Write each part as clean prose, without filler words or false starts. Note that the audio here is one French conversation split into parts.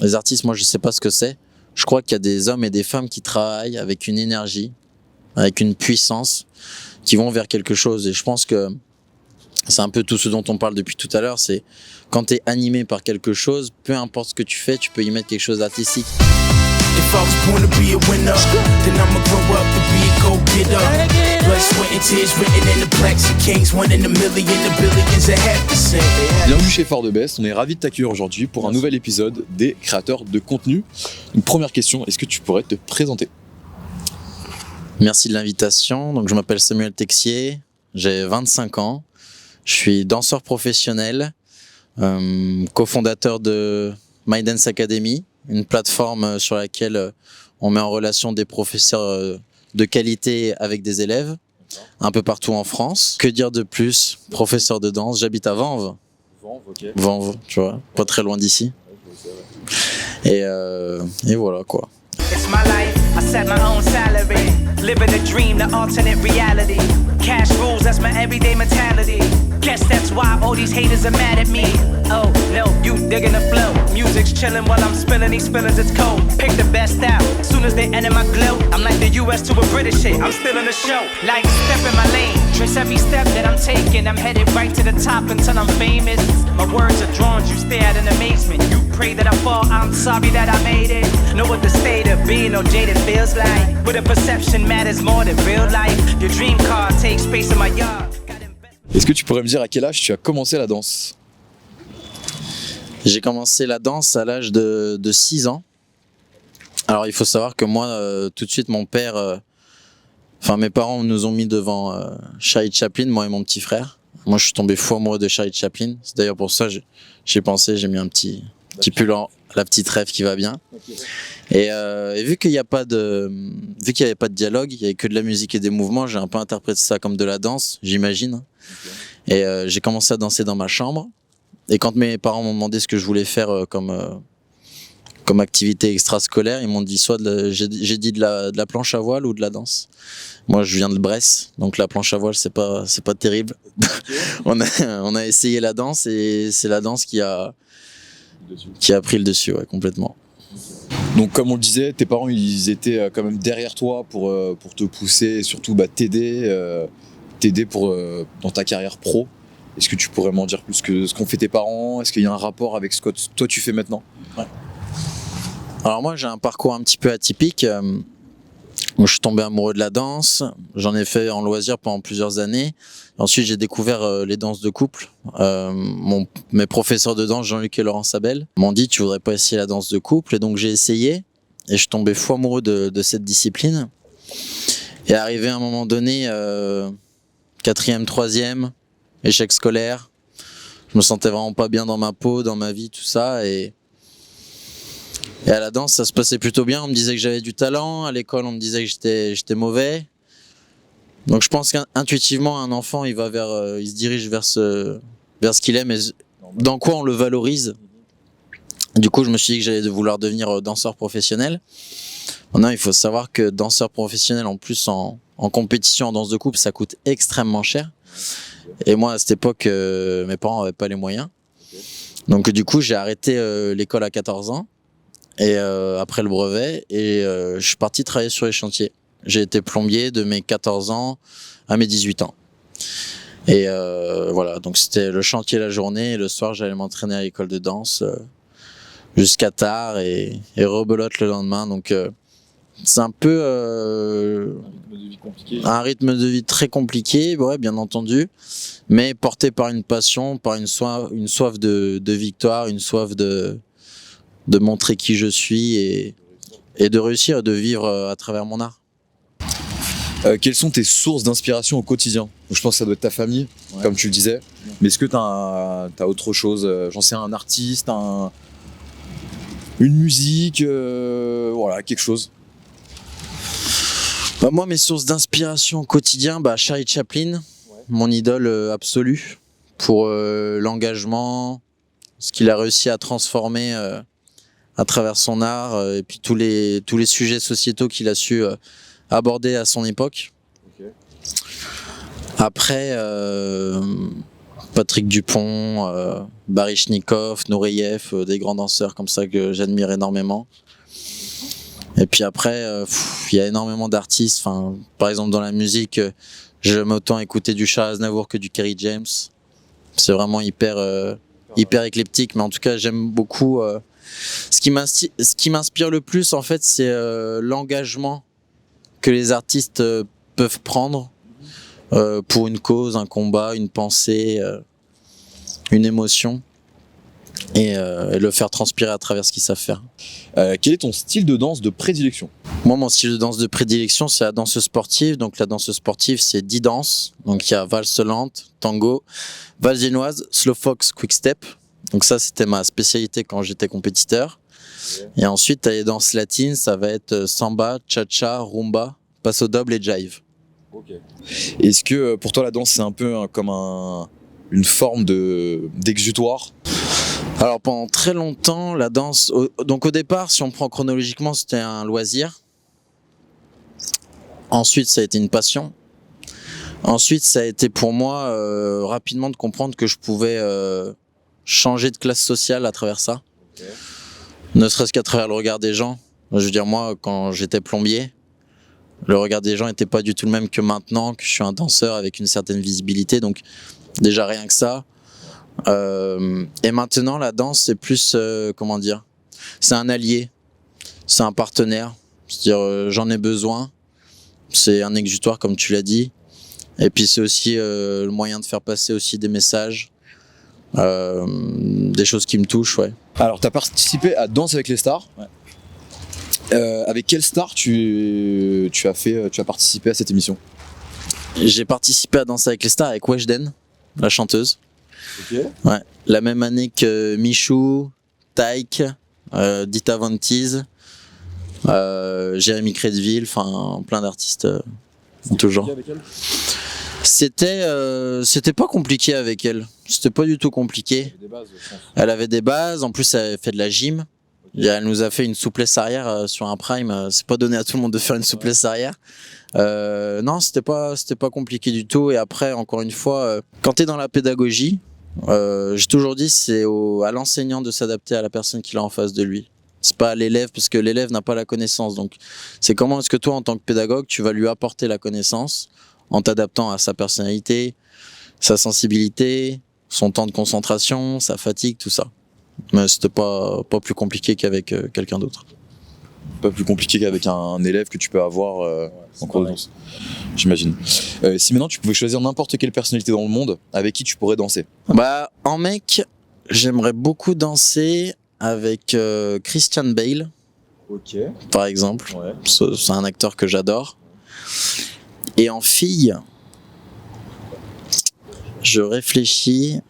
Les artistes, moi je sais pas ce que c'est. Je crois qu'il y a des hommes et des femmes qui travaillent avec une énergie, avec une puissance, qui vont vers quelque chose. Et je pense que c'est un peu tout ce dont on parle depuis tout à l'heure, c'est quand tu es animé par quelque chose, peu importe ce que tu fais, tu peux y mettre quelque chose d'artistique. If I was born to be a winner, then I'ma grow up to be a go-getter. Blood, sweat and tears written in the Plexi Kings, one in a million, the billions that have to say. Bienvenue chez Fort de Best, on est ravis de t'accueillir aujourd'hui pour un nouvel épisode des créateurs de contenu. Une première question, est-ce que tu pourrais te présenter ? Merci de l'invitation. Donc, je m'appelle Samuel Texier, j'ai 25 ans, je suis danseur professionnel, cofondateur de My Dance Academy, une plateforme sur laquelle on met en relation des professeurs de qualité avec des élèves un peu partout en France. Que dire de plus ? Professeur de danse, j'habite à Vanves. Vanves, tu vois, pas très loin d'ici. Et voilà quoi. It's my life, I set my own salary. Living a dream, the alternate reality. Cash rules, that's my everyday mentality. Guess that's why all these haters are mad at me. Oh, no, you digging the flow. Music's chilling while I'm spilling these feelings, it's cold. Pick the best out, soon as they enter my glow. I'm like the US to a British shit, I'm still in the show. Like, step in my lane, trace every step that I'm taking. I'm headed right to the top until I'm famous. My words are drawn, you stare at in amazement. You pray that I fall, I'm sorry that I made it. Know what the state of being or jaded feels like. But a perception matters more than real life. Your dream car takes space in my yard. Est-ce que tu pourrais me dire à quel âge tu as commencé la danse ? J'ai commencé la danse à l'âge de 6 ans. Alors il faut savoir que moi, tout de suite, mon père, mes parents nous ont mis devant Charlie Chaplin, moi et mon petit frère. Moi je suis tombé fou amoureux de Charlie Chaplin. C'est d'ailleurs pour ça que j'ai mis un petit pull la petite rêve qui va bien. Et vu qu'il n'y avait pas de dialogue, il n'y avait que de la musique et des mouvements, j'ai un peu interprété ça comme de la danse, j'imagine. Et j'ai commencé à danser dans ma chambre. Et quand mes parents m'ont demandé ce que je voulais faire comme activité extrascolaire, ils m'ont dit j'ai dit de la planche à voile ou de la danse. Moi, je viens de Brest, donc la planche à voile, c'est pas terrible. Okay. on a essayé la danse et c'est la danse qui a pris le dessus, ouais, complètement. Donc comme on le disait, tes parents ils étaient quand même derrière toi pour te pousser et surtout t'aider dans ta carrière pro. Est-ce que tu pourrais m'en dire plus que ce qu'ont fait tes parents ? Est-ce qu'il y a un rapport avec ce que toi tu fais maintenant ? Ouais. Alors moi j'ai un parcours un petit peu atypique. Je suis tombé amoureux de la danse, j'en ai fait en loisir pendant plusieurs années. Ensuite j'ai découvert les danses de couple. Mes professeurs de danse, Jean-Luc et Laurent Sabel, m'ont dit tu voudrais pas essayer la danse de couple, et donc j'ai essayé et je suis tombé fou amoureux de cette discipline. Et arrivé à un moment donné, 4e, 3e, échec scolaire, je me sentais vraiment pas bien dans ma peau, dans ma vie, tout ça, et à la danse ça se passait plutôt bien. On me disait que j'avais du talent, à l'école on me disait que j'étais mauvais. Donc je pense qu'intuitivement un enfant il se dirige vers ce qu'il aime et dans quoi on le valorise. Du coup je me suis dit que j'allais vouloir devenir danseur professionnel. Maintenant il faut savoir que danseur professionnel en plus en compétition en danse de couple ça coûte extrêmement cher. Et moi à cette époque mes parents n'avaient pas les moyens. Donc du coup j'ai arrêté l'école à 14 ans. Et après le brevet, je suis parti travailler sur les chantiers. J'ai été plombier de mes 14 ans à mes 18 ans. Et voilà, donc c'était le chantier la journée et le soir j'allais m'entraîner à l'école de danse jusqu'à tard et rebelote le lendemain. Donc c'est un peu un rythme de vie très compliqué, ouais, bien entendu, mais porté par une passion, par une soif de victoire, une soif de montrer qui je suis et de réussir et de vivre à travers mon art. Quelles sont tes sources d'inspiration au quotidien ? Je pense que ça doit être ta famille, ouais, comme tu le disais. Mais est-ce que tu as autre chose ? J'en sais, un artiste, une musique, voilà, quelque chose. Moi, mes sources d'inspiration au quotidien, Charlie Chaplin, ouais, mon idole absolue pour l'engagement, ce qu'il a réussi à transformer à travers son art et puis tous les sujets sociétaux qu'il a su aborder à son époque. Okay. Après, Patrick Dupont, Baryshnikov, Nureyev, des grands danseurs comme ça que j'admire énormément. Et puis après, il y a énormément d'artistes. Enfin, par exemple, dans la musique, j'aime autant écouter du Charles Aznavour que du Kerry James. C'est vraiment hyper éclectique, mais en tout cas, j'aime beaucoup. Ce qui m'inspire le plus, en fait, c'est l'engagement que les artistes peuvent prendre pour une cause, un combat, une pensée, une émotion. Et le faire transpirer à travers ce qu'ils savent faire. Quel est ton style de danse de prédilection? Moi, mon style de danse de prédilection, c'est la danse sportive. Donc la danse sportive, c'est 10 danses. Donc il y a valse lente, tango, valse génoise, slow fox, quick step. Donc ça, c'était ma spécialité quand j'étais compétiteur. Et ensuite, t'as les danses latines, ça va être samba, cha-cha, rumba, paso doble et jive. Est-ce que pour toi la danse c'est un peu comme une forme d'exutoire? Alors pendant très longtemps, la danse, donc au départ, si on prend chronologiquement, c'était un loisir. Ensuite, ça a été une passion. Ensuite, ça a été pour moi rapidement de comprendre que je pouvais changer de classe sociale à travers ça. Ne serait-ce qu'à travers le regard des gens. Je veux dire, moi, quand j'étais plombier, le regard des gens n'était pas du tout le même que maintenant, que je suis un danseur avec une certaine visibilité. Donc déjà rien que ça. Et maintenant, la danse, c'est plus, comment dire, c'est un allié, c'est un partenaire. C'est-à-dire, j'en ai besoin. C'est un exutoire, comme tu l'as dit. Et puis, c'est aussi le moyen de faire passer aussi des messages, des choses qui me touchent, ouais. Alors, tu as participé à Danse avec les stars. Avec quelle star tu as participé à cette émission? J'ai participé à Danse avec les stars avec Weshden, la chanteuse. Ouais. La même année que Michou, Taïk, Dita Von Teese, Jérémy Crédville, enfin plein d'artistes toujours. C'était pas compliqué avec elle. C'était pas du tout compliqué. Elle avait des bases, en plus elle avait fait de la gym. Elle nous a fait une souplesse arrière sur un prime. C'est pas donné à tout le monde de faire une souplesse arrière. Non, c'était pas compliqué du tout. Et après, encore une fois, quand tu es dans la pédagogie, j'ai toujours dit c'est à l'enseignant de s'adapter à la personne qu'il a en face de lui. C'est pas à l'élève, parce que l'élève n'a pas la connaissance. Donc c'est comment est-ce que toi, en tant que pédagogue, tu vas lui apporter la connaissance en t'adaptant à sa personnalité, sa sensibilité, son temps de concentration, sa fatigue, tout ça. Mais c'était pas plus compliqué qu'avec quelqu'un d'autre. Pas plus compliqué qu'avec un élève que tu peux avoir en cours de danse, j'imagine. Si maintenant tu pouvais choisir n'importe quelle personnalité dans le monde, avec qui tu pourrais danser? Bah, en mec, j'aimerais beaucoup danser avec Christian Bale, par exemple. Ouais. C'est un acteur que j'adore. Et en fille, je réfléchis.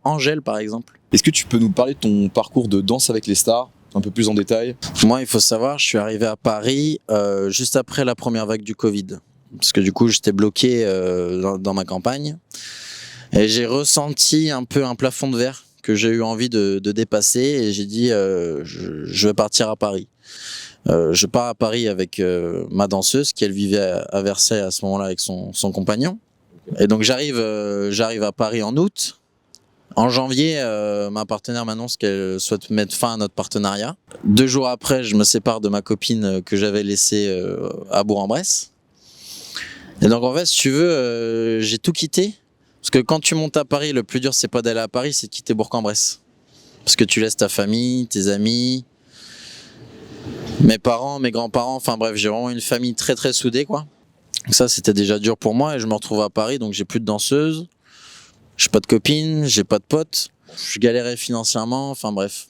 Angèle, par exemple. Est-ce que tu peux nous parler de ton parcours de Danse avec les stars un peu plus en détail? Moi, il faut savoir, je suis arrivé à Paris juste après la première vague du Covid. Parce que du coup, j'étais bloqué dans ma campagne. Et j'ai ressenti un peu un plafond de verre que j'ai eu envie de dépasser. Et j'ai dit, je vais partir à Paris. Je pars à Paris avec ma danseuse, qui elle vivait à Versailles à ce moment-là avec son compagnon. Et donc j'arrive à Paris en août. En janvier, ma partenaire m'annonce qu'elle souhaite mettre fin à notre partenariat. 2 jours après, je me sépare de ma copine que j'avais laissée à Bourg-en-Bresse. Et donc en fait, si tu veux, j'ai tout quitté. Parce que quand tu montes à Paris, le plus dur, c'est pas d'aller à Paris, c'est de quitter Bourg-en-Bresse. Parce que tu laisses ta famille, tes amis, mes parents, mes grands-parents, enfin bref, j'ai vraiment une famille très très soudée, quoi. Donc ça, c'était déjà dur pour moi et je me retrouve à Paris, donc j'ai plus de danseuse. J'ai pas de copine, j'ai pas de potes, je galérais financièrement, enfin bref.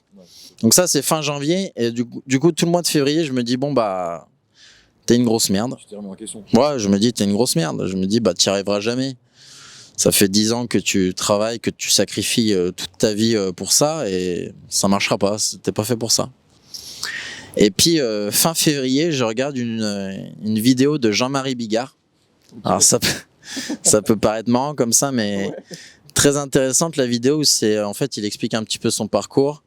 Donc ça, c'est fin janvier, et du coup, tout le mois de février, je me dis, bon bah, t'es une grosse merde. Je t'ai remis en question. Ouais, je me dis, t'es une grosse merde. Je me dis, bah, t'y arriveras jamais. Ça fait 10 ans que tu travailles, que tu sacrifies toute ta vie pour ça, et ça marchera pas, t'es pas fait pour ça. Et puis, fin février, je regarde une vidéo de Jean-Marie Bigard. Alors ça peut paraître marrant comme ça, mais très intéressante la vidéo où en fait, il explique un petit peu son parcours.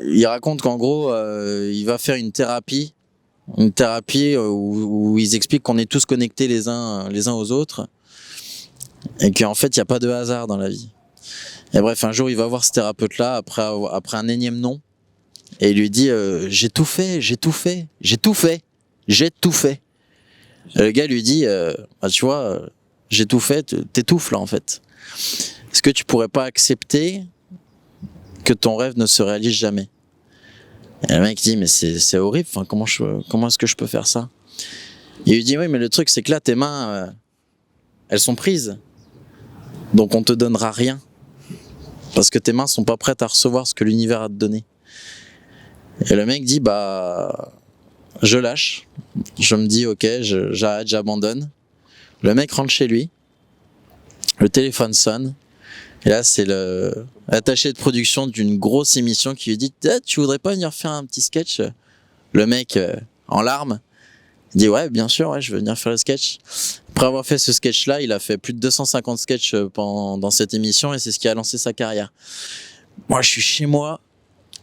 Il raconte qu'en gros, il va faire une thérapie où ils expliquent qu'on est tous connectés les uns aux autres Et qu'en fait, il n'y a pas de hasard dans la vie. Et bref, un jour, il va voir ce thérapeute-là après un énième non. Et il lui dit j'ai tout fait. Et le gars lui dit bah, tu vois, j'ai tout fait, t'étouffes là en fait. Est-ce que tu pourrais pas accepter que ton rêve ne se réalise jamais? Et le mec dit mais c'est horrible, enfin, comment est-ce que je peux faire ça? Il lui dit oui mais le truc c'est que là tes mains elles sont prises, donc on te donnera rien parce que tes mains sont pas prêtes à recevoir ce que l'univers a te donné. Et le mec dit bah je lâche, je me dis ok, j'arrête, j'abandonne. Le mec rentre chez lui, le téléphone sonne, et là c'est l'attaché de production d'une grosse émission qui lui dit tu voudrais pas venir faire un petit sketch? Le mec en larmes dit ouais bien sûr, ouais, je veux venir faire le sketch. Après avoir fait ce sketch là, il a fait plus de 250 sketchs dans cette émission et c'est ce qui a lancé sa carrière. Moi je suis chez moi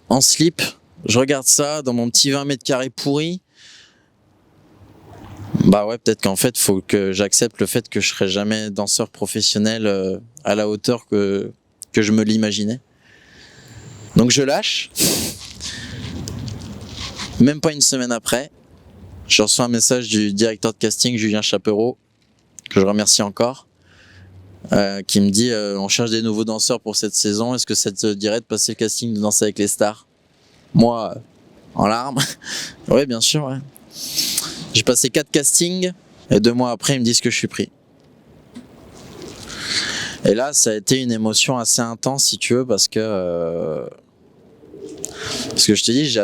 en slip, je regarde ça dans mon petit 20 mètres carrés pourri. Bah ouais, peut-être qu'en fait, faut que j'accepte le fait que je serai jamais danseur professionnel à la hauteur que je me l'imaginais. Donc je lâche. Même pas une semaine après, je reçois un message du directeur de casting, Julien Chapereau, que je remercie encore, qui me dit on cherche des nouveaux danseurs pour cette saison, est-ce que ça te dirait de passer le casting de Danser avec les stars? Moi, en larmes, oui bien sûr, ouais. J'ai passé 4 castings et 2 mois après ils me disent que je suis pris. Et là ça a été une émotion assez intense si tu veux parce que je te dis j'ai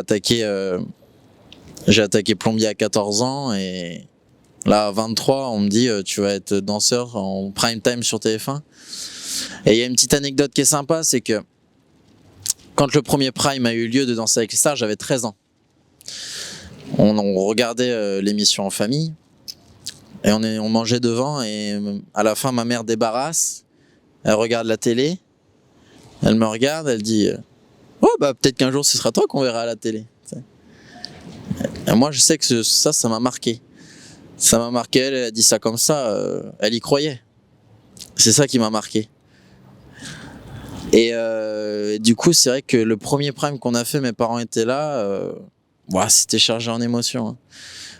attaqué plombier à 14 ans et là à 23 on me dit tu vas être danseur en prime time sur TF1. Et il y a une petite anecdote qui est sympa, c'est que quand le premier prime a eu lieu de Danser avec les stars, j'avais 13 ans. On regardait l'émission en famille et on mangeait devant et à la fin ma mère débarrasse, elle regarde la télé, elle me regarde, elle dit oh bah peut-être qu'un jour ce sera toi qu'on verra à la télé. Et moi je sais que ça m'a marqué. Ça m'a marqué, elle a dit ça comme ça, elle y croyait. C'est ça qui m'a marqué. Et du coup c'est vrai que le premier prime qu'on a fait, mes parents étaient là. Ouais, c'était chargé en émotions. Hein.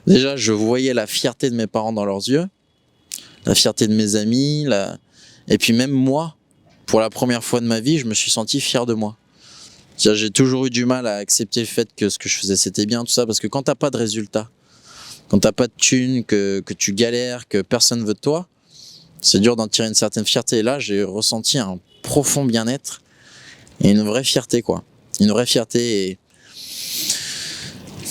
Déjà, je voyais la fierté de mes parents dans leurs yeux, la fierté de mes amis, et puis même moi, pour la première fois de ma vie, je me suis senti fier de moi. C'est-à-dire, j'ai toujours eu du mal à accepter le fait que ce que je faisais c'était bien, tout ça, parce que quand t'as pas de résultat, quand t'as pas de thunes, que tu galères, que personne veut de toi, c'est dur d'en tirer une certaine fierté. Et là, j'ai ressenti un profond bien-être et une vraie fierté, quoi. Une vraie fierté et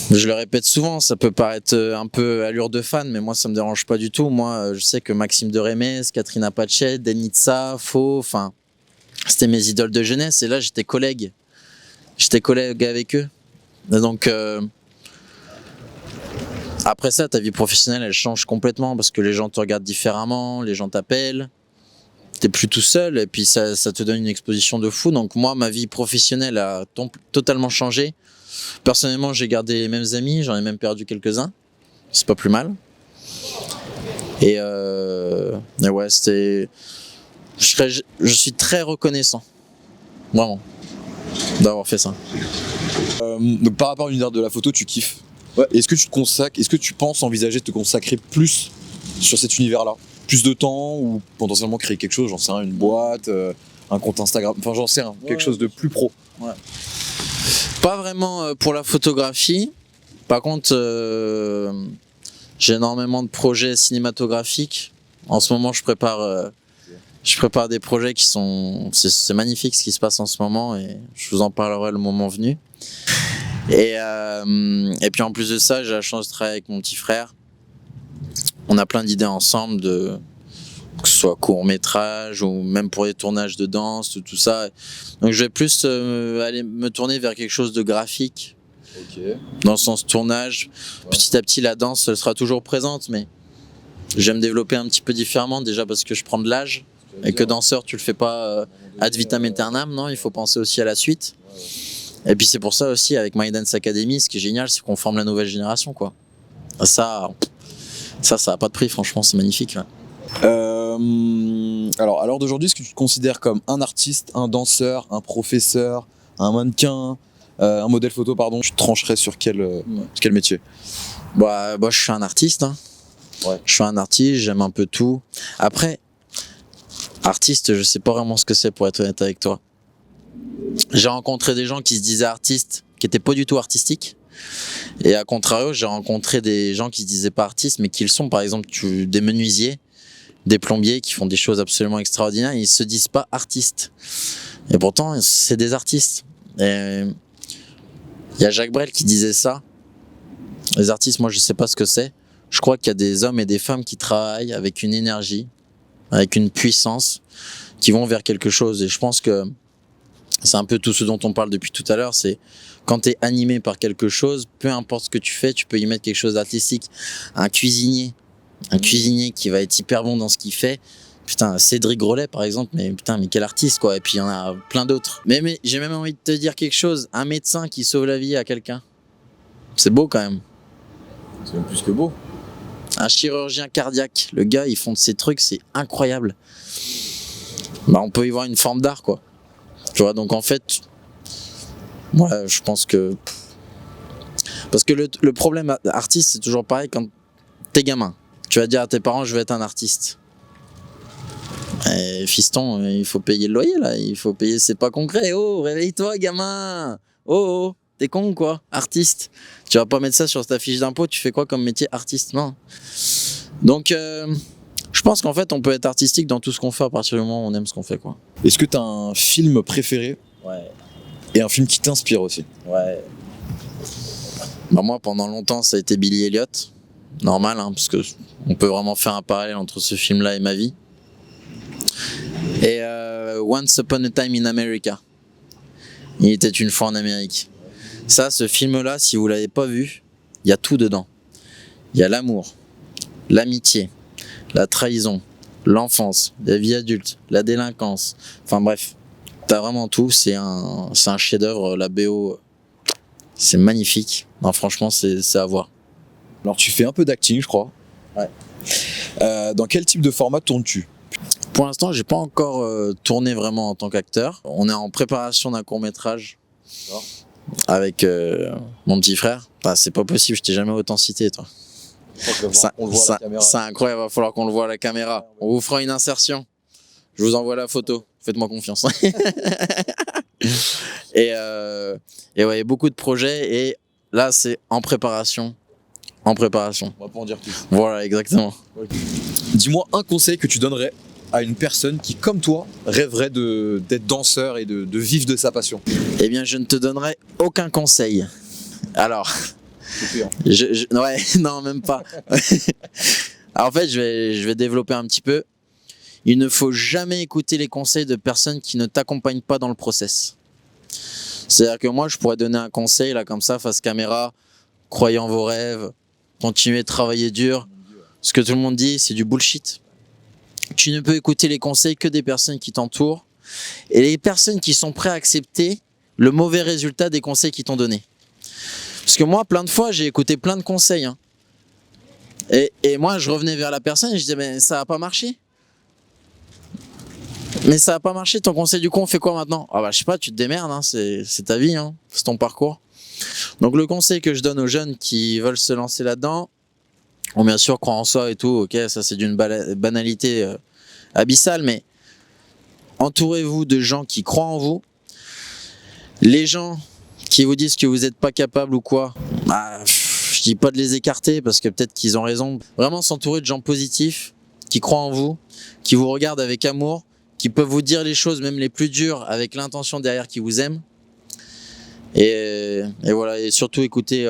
je le répète souvent, ça peut paraître un peu allure de fan, mais moi ça me dérange pas du tout. Moi je sais que Maxime de Rémez, Catherine Pachet, Denitsa, Faux, enfin c'était mes idoles de jeunesse et là j'étais collègue avec eux. Et donc après ça ta vie professionnelle elle change complètement parce que les gens te regardent différemment, les gens t'appellent, t'es plus tout seul et puis ça te donne une exposition de fou. Donc moi ma vie professionnelle a totalement changé. Personnellement, j'ai gardé les mêmes amis, j'en ai même perdu quelques-uns. C'est pas plus mal. Et ouais, c'était. Je suis très reconnaissant, vraiment, d'avoir fait ça. Donc par rapport à l'univers de la photo, tu kiffes. Ouais. Est-ce que tu penses envisager de te consacrer plus sur cet univers-là? Plus de temps ou potentiellement créer quelque chose, j'en sais rien, une boîte, un compte Instagram, enfin j'en sais rien, quelque chose de plus pro. Ouais. Pas vraiment pour la photographie. Par contre, j'ai énormément de projets cinématographiques. En ce moment, je prépare des projets qui sont... C'est magnifique ce qui se passe en ce moment et je vous en parlerai le moment venu. Et puis en plus de ça, j'ai la chance de travailler avec mon petit frère. On a plein d'idées ensemble que ce soit court-métrage ou même pour les tournages de danse, tout ça. Donc je vais plus aller me tourner vers quelque chose de graphique. Okay. Dans le sens tournage. Ouais. Petit à petit, la danse elle sera toujours présente, mais j'aime développer un petit peu différemment, déjà parce que je prends de l'âge et que danseur, tu le fais pas ad vitam aeternam, non, il faut penser aussi à la suite. Ouais. Et puis c'est pour ça aussi, avec My Dance Academy, ce qui est génial, c'est qu'on forme la nouvelle génération, quoi. Ça a pas de prix, franchement, c'est magnifique. Ouais. Alors, à l'heure d'aujourd'hui, est-ce que tu te considères comme un artiste, un danseur, un professeur, un mannequin, un modèle photo, pardon? Tu te trancherais sur quel métier? Bah, je suis un artiste. Hein. Ouais. Je suis un artiste, j'aime un peu tout. Après, artiste, je sais pas vraiment ce que c'est pour être honnête avec toi. J'ai rencontré des gens qui se disaient artistes, qui étaient pas du tout artistiques. Et à contrario, j'ai rencontré des gens qui se disaient pas artistes, mais qui le sont. Par exemple, des menuisiers, des plombiers qui font des choses absolument extraordinaires. Ils se disent pas artistes. Et pourtant, c'est des artistes. Et il y a Jacques Brel qui disait ça. Les artistes, moi, je sais pas ce que c'est. Je crois qu'il y a des hommes et des femmes qui travaillent avec une énergie, avec une puissance, qui vont vers quelque chose. Et je pense que c'est un peu tout ce dont on parle depuis tout à l'heure. C'est quand tu es animé par quelque chose, peu importe ce que tu fais, tu peux y mettre quelque chose d'artistique. Un cuisinier qui va être hyper bon dans ce qu'il fait. Putain, Cédric Grolet par exemple, mais quel artiste quoi. Et puis il y en a plein d'autres. Mais j'ai même envie de te dire quelque chose. Un médecin qui sauve la vie à quelqu'un. C'est beau quand même. C'est même plus que beau. Un chirurgien cardiaque, le gars, ils font de ces trucs, c'est incroyable. Bah, on peut y voir une forme d'art, quoi. Tu vois, donc en fait, moi, je pense que... Parce que le problème artiste, c'est toujours pareil quand t'es gamin. Tu vas dire à tes parents, je vais être un artiste. Et fiston, il faut payer le loyer, là. Il faut payer, c'est pas concret. Oh, réveille-toi, gamin. Oh. T'es con quoi, artiste. Tu vas pas mettre ça sur ta fiche d'impôt, tu fais quoi comme métier, artiste? Non. Donc je pense qu'en fait on peut être artistique dans tout ce qu'on fait à partir du moment où on aime ce qu'on fait quoi. Est-ce que t'as un film préféré? Ouais. Et un film qui t'inspire aussi? Ouais. Bah moi pendant longtemps ça a été Billy Elliot. Normal hein, parce que on peut vraiment faire un parallèle entre ce film là et ma vie. Et Once Upon a Time in America. Il était une fois en Amérique. Ça, ce film-là, si vous l'avez pas vu, il y a tout dedans. Il y a l'amour, l'amitié, la trahison, l'enfance, la vie adulte, la délinquance. Enfin bref, t'as vraiment tout. C'est un chef-d'œuvre. La BO, c'est magnifique. Non, franchement, c'est à voir. Alors, tu fais un peu d'acting, je crois. Ouais. Dans quel type de format tournes-tu? Pour l'instant, j'ai pas encore tourné vraiment en tant qu'acteur. On est en préparation d'un court-métrage. D'accord. Avec mon petit frère. Bah, c'est pas possible, je t'ai jamais autant cité toi. On le voit à la caméra. C'est incroyable, il va falloir qu'on le voit à la caméra. On vous fera une insertion. Je vous envoie la photo. Faites-moi confiance. Et ouais, beaucoup de projets et là c'est en préparation. En préparation. On va pas en dire plus. Voilà, exactement. Dis-moi un conseil que tu donnerais à une personne qui, comme toi, rêverait d'être danseur et de vivre de sa passion. Eh bien, je ne te donnerai aucun conseil. Alors, ouais, non, même pas. Alors, en fait, je vais développer un petit peu. Il ne faut jamais écouter les conseils de personnes qui ne t'accompagnent pas dans le process. C'est-à-dire que moi, je pourrais donner un conseil, là, comme ça, face caméra, croyez en vos rêves, continuez de travailler dur. Ce que tout le monde dit, c'est du bullshit. Tu ne peux écouter les conseils que des personnes qui t'entourent et les personnes qui sont prêtes à accepter le mauvais résultat des conseils qu'ils t'ont donnés. Parce que moi, plein de fois, j'ai écouté plein de conseils. Hein. Et moi, je revenais vers la personne et je disais, mais ça n'a pas marché. Mais ça n'a pas marché, ton conseil, du coup, on fait quoi maintenant? Ah bah, je sais pas, tu te démerdes, hein, c'est ta vie, hein, c'est ton parcours. Donc, le conseil que je donne aux jeunes qui veulent se lancer là-dedans, bon, bien sûr, croire en soi et tout, ok, ça c'est d'une banalité abyssale, mais entourez-vous de gens qui croient en vous. Les gens qui vous disent que vous n'êtes pas capable ou quoi, bah, je dis pas de les écarter parce que peut-être qu'ils ont raison. Vraiment s'entourer de gens positifs, qui croient en vous, qui vous regardent avec amour, qui peuvent vous dire les choses même les plus dures avec l'intention derrière qui vous aime. Et voilà, et surtout écouter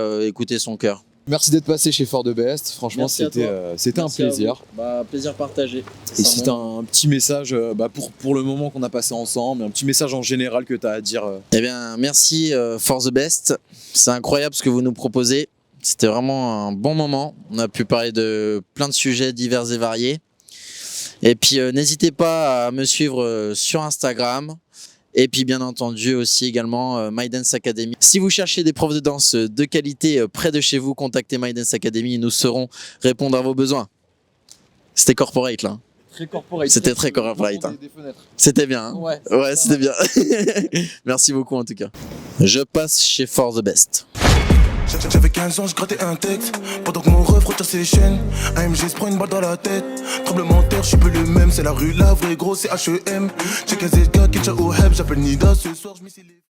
son cœur. Merci d'être passé chez For The Best. Franchement, c'était un plaisir. Bah, plaisir partagé. Et si tu as un petit message pour le moment qu'on a passé ensemble, un petit message en général que tu as à dire. Eh bien, merci For The Best. C'est incroyable ce que vous nous proposez. C'était vraiment un bon moment. On a pu parler de plein de sujets divers et variés. Et puis, n'hésitez pas à me suivre sur Instagram. Et puis bien entendu aussi également My Dance Academy. Si vous cherchez des profs de danse de qualité près de chez vous, contactez My Dance Academy et nous saurons répondre à vos besoins. C'était corporate là. très corporate. C'était très corporate, hein. Des fenêtres. C'était bien. Hein. Ouais. Ouais, c'était bien. Merci beaucoup en tout cas. Je passe chez For the Best. J'avais 15 ans, je grattais un texte. Pendant que mon ref retire ses chaînes, AMG se prend une balle dans la tête. Tremblement de terre, je suis plus le même. C'est la rue, la vraie gros, c'est H.E.M. J'ai 15 gars qui tchao au heb. J'appelle Nida ce soir, je m'y